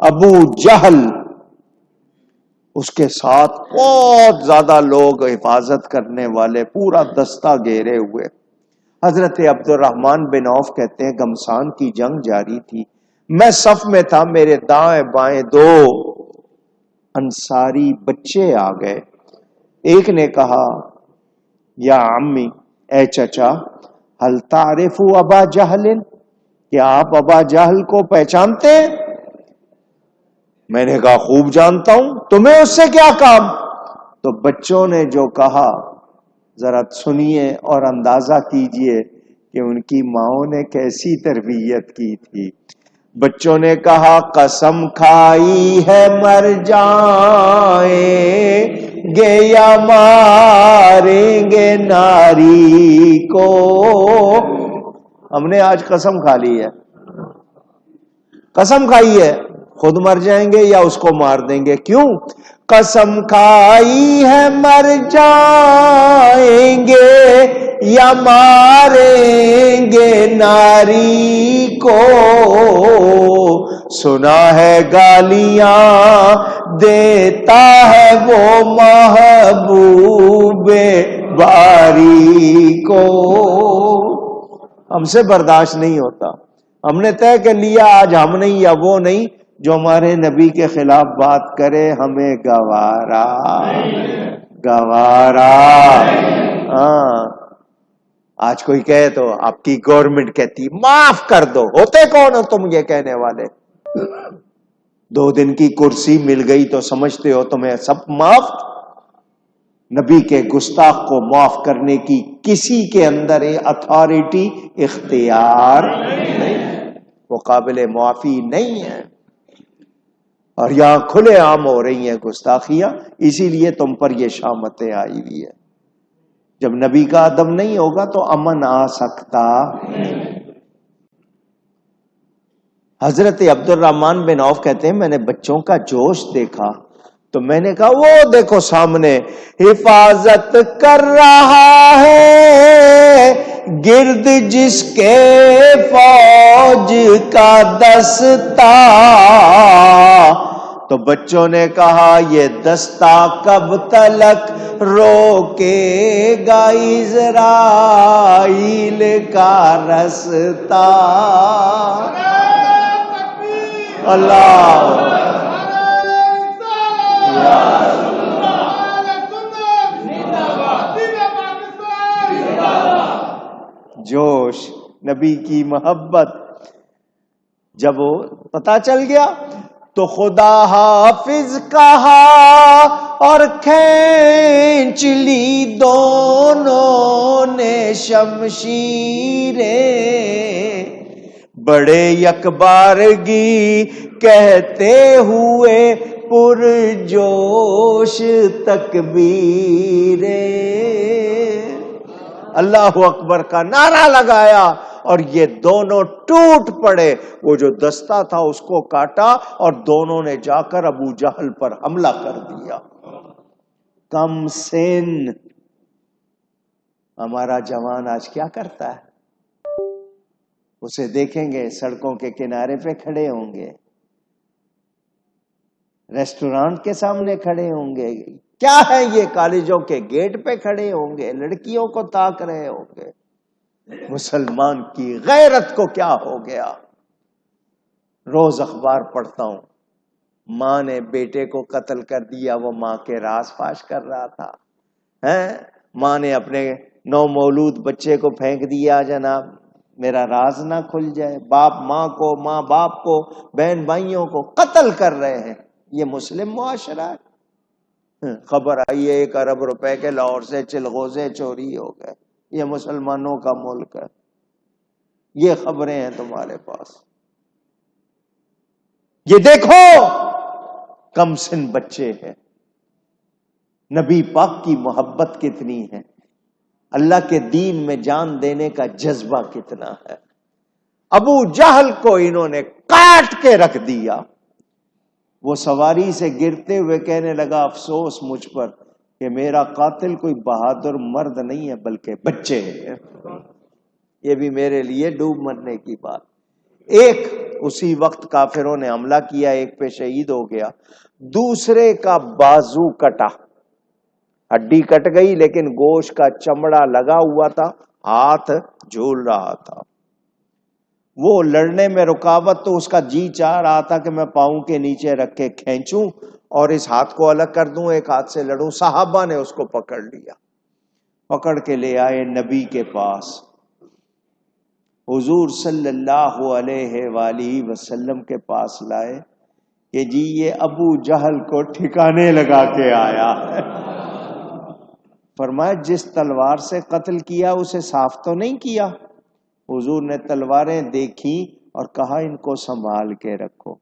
ابو جہل، اس کے ساتھ بہت زیادہ لوگ حفاظت کرنے والے، پورا دستہ گھیرے ہوئے. حضرت عبد الرحمن بن عوف کہتے ہیں گھمسان کی جنگ جاری تھی، میں صف میں تھا، میرے دائیں بائیں دو انصاری بچے آ گئے. ایک نے کہا یا عمی، اے چچا، ہل تعرف ابا جہل، کیا آپ ابا جہل کو پہچانتے ہیں؟ میں نے کہا خوب جانتا ہوں، تمہیں اس سے کیا کام؟ تو بچوں نے جو کہا ذرا سنیے اور اندازہ کیجئے کہ ان کی ماؤں نے کیسی تربیت کی تھی. بچوں نے کہا قسم کھائی ہے مر جائیں گے یا ماریں گے ناری کو. ہم نے آج قسم کھا لی ہے، قسم کھائی ہے، خود مر جائیں گے یا اس کو مار دیں گے. کیوں؟ قسم کھائی ہے مر جائیں گے یا ماریں گے ناری کو. سنا ہے گالیاں دیتا ہے وہ محبوب باری کو. ہم سے برداشت نہیں ہوتا. ہم نے طے کر لیا آج ہم نہیں یا وہ نہیں، جو ہمارے نبی کے خلاف بات کرے ہمیں گوارا گوارا. ہاں، آج کوئی کہے تو آپ کی گورنمنٹ کہتی معاف کر دو. ہوتے کون ہو تم یہ کہنے والے؟ 2 دن کی کرسی مل گئی تو سمجھتے ہو تمہیں سب معاف؟ نبی کے گستاخ کو معاف کرنے کی کسی کے اندر اتھارٹی، اختیار نہیں، وہ قابل معافی نہیں ہے. اور یہاں کھلے عام ہو رہی ہیں گستاخیاں، اسی لیے تم پر یہ شامتیں آئی ہوئی ہے. جب نبی کا ادب نہیں ہوگا تو امن آ سکتا. حضرت عبد الرحمن بن عوف کہتے ہیں میں نے بچوں کا جوش دیکھا تو میں نے کہا وہ دیکھو سامنے حفاظت کر رہا ہے گرد جس کے فوج کا دستہ. تو بچوں نے کہا یہ دستہ کب تلک روکے گا اسرائیل کا رستہ. اللہ جوش، نبی کی محبت جب وہ پتا چل گیا تو خدا حافظ کہا اور کھینچ لی دونوں نے شمشیریں. بڑے یکبارگی کہتے ہوئے پرجوش تکبیریں. اللہ اکبر کا نعرہ لگایا اور یہ دونوں ٹوٹ پڑے. وہ جو دستہ تھا اس کو کاٹا اور دونوں نے جا کر ابو جہل پر حملہ کر دیا. کم سن. ہمارا جوان آج کیا کرتا ہے؟ اسے دیکھیں گے سڑکوں کے کنارے پہ کھڑے ہوں گے، ریسٹورانٹ کے سامنے کھڑے ہوں گے، کیا ہے یہ کالجوں کے گیٹ پہ کھڑے ہوں گے، لڑکیوں کو تاک رہے ہوں گے. مسلمان کی غیرت کو کیا ہو گیا؟ روز اخبار پڑھتا ہوں، ماں نے بیٹے کو قتل کر دیا، وہ ماں کے راز فاش کر رہا تھا. ماں نے اپنے نومولود بچے کو پھینک دیا، جناب میرا راز نہ کھل جائے. باپ ماں کو، ماں باپ کو، بہن بھائیوں کو قتل کر رہے ہیں. یہ مسلم معاشرہ ہے؟ خبر آئی ہے 1 ارب روپے کے لاہور سے چلغوزے چوری ہو گئے. یہ مسلمانوں کا ملک ہے؟ یہ خبریں ہیں تمہارے پاس. یہ دیکھو کم سن بچے ہیں. نبی پاک کی محبت کتنی ہے، اللہ کے دین میں جان دینے کا جذبہ کتنا ہے. ابو جہل کو انہوں نے کاٹ کے رکھ دیا. وہ سواری سے گرتے ہوئے کہنے لگا افسوس مجھ پر کہ میرا قاتل کوئی بہادر مرد نہیں ہے بلکہ بچے ہیں. یہ بھی میرے لیے ڈوب مرنے کی بات. ایک اسی وقت کافروں نے حملہ کیا، ایک پہ شہید ہو گیا، دوسرے کا بازو کٹا، ہڈی کٹ گئی لیکن گوشت کا چمڑا لگا ہوا تھا، ہاتھ جھول رہا تھا، وہ لڑنے میں رکاوٹ، تو اس کا جی چاہ رہا تھا کہ میں پاؤں کے نیچے رکھ کے کھینچوں اور اس ہاتھ کو الگ کر دوں، ایک ہاتھ سے لڑوں۔ صحابہ نے اس کو پکڑ لیا، پکڑ کے لے آئے نبی کے پاس، حضور صلی اللہ علیہ وآلہ وسلم کے پاس لائے کہ جی یہ ابو جہل کو ٹھکانے لگا کے آیا ہے۔ فرمایا جس تلوار سے قتل کیا اسے صاف تو نہیں کیا؟ حضور نے تلواریں دیکھی اور کہا ان کو سنبھال کے رکھو،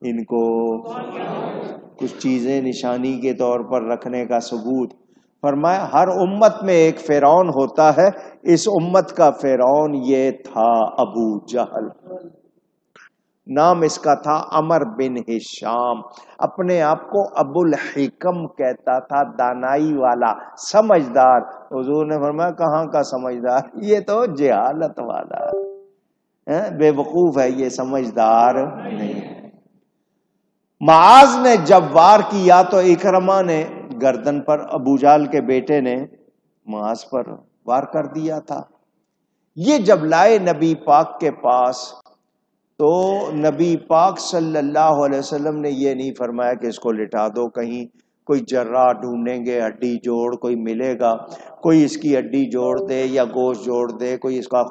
ان کو کچھ چیزیں نشانی کے طور پر رکھنے کا ثبوت۔ فرمایا ہر امت میں ایک فرعون ہوتا ہے، اس امت کا فرعون یہ تھا ابو جہل، نام اس کا تھا عمر بن ہشام، اپنے آپ کو ابو الحکم کہتا تھا، دانائی والا، سمجھدار۔ حضور نے فرمایا کہاں کا سمجھدار، یہ تو جہالت والا ہے، بے وقوف ہے، یہ سمجھدار نہیں۔ معاذ نے جب وار کیا تو اکرمہ نے گردن پر، ابو جہل کے بیٹے نے معاذ پر وار کر دیا تھا۔ یہ جب لائے نبی پاک کے پاس تو نبی پاک صلی اللہ علیہ وسلم نے یہ نہیں فرمایا کہ اس کو لٹا دو، کہیں کوئی جراح ڈھونڈیں گے، ہڈی جوڑ کوئی ملے گا، کوئی اس کی ہڈی جوڑ دے یا گوشت جوڑ دے، کوئی اس کا۔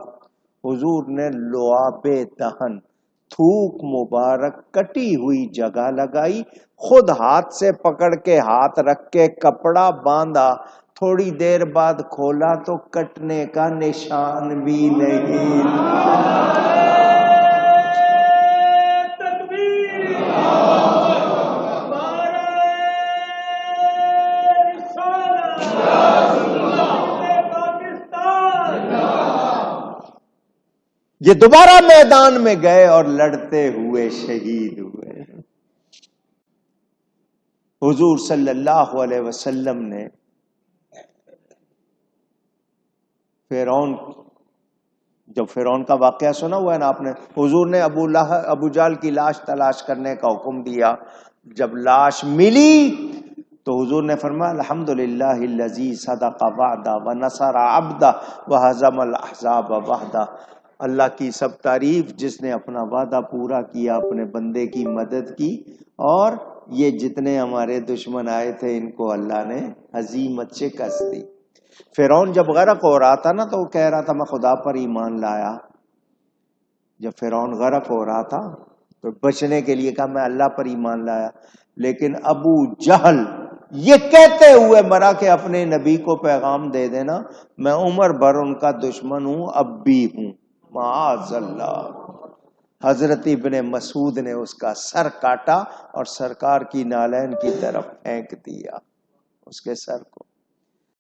حضور نے لعاب دہن، تھوک مبارک کٹی ہوئی جگہ لگائی، خود ہاتھ سے پکڑ کے ہاتھ رکھ کے کپڑا باندھا، تھوڑی دیر بعد کھولا تو کٹنے کا نشان بھی نہیں۔ یہ دوبارہ میدان میں گئے اور لڑتے ہوئے شہید ہوئے۔ حضور صلی اللہ علیہ وسلم نے جب فرعون کا واقعہ سنا ہوا ہے نا آپ نے، حضور نے ابو جہل کی لاش تلاش کرنے کا حکم دیا۔ جب لاش ملی تو حضور نے فرمایا الحمدللہ الذی صدق وعدہ ونصر عبدہ وہزم الاحزاب وحدہ، اللہ کی سب تعریف جس نے اپنا وعدہ پورا کیا، اپنے بندے کی مدد کی، اور یہ جتنے ہمارے دشمن آئے تھے ان کو اللہ نے ہزیمت شکست دی۔ فرعون جب غرق ہو رہا تھا نا تو وہ کہہ رہا تھا میں خدا پر ایمان لایا۔ جب فرعون غرق ہو رہا تھا تو بچنے کے لیے کہا میں اللہ پر ایمان لایا، لیکن ابو جہل یہ کہتے ہوئے مرا کہ اپنے نبی کو پیغام دے دینا میں عمر بھر ان کا دشمن ہوں، اب بھی ہوں، معاذ اللہ۔ حضرت ابن مسعود نے اس کا سر کاٹا اور سرکار کی نالین کی طرف پھینک دیا اس کے سر کو۔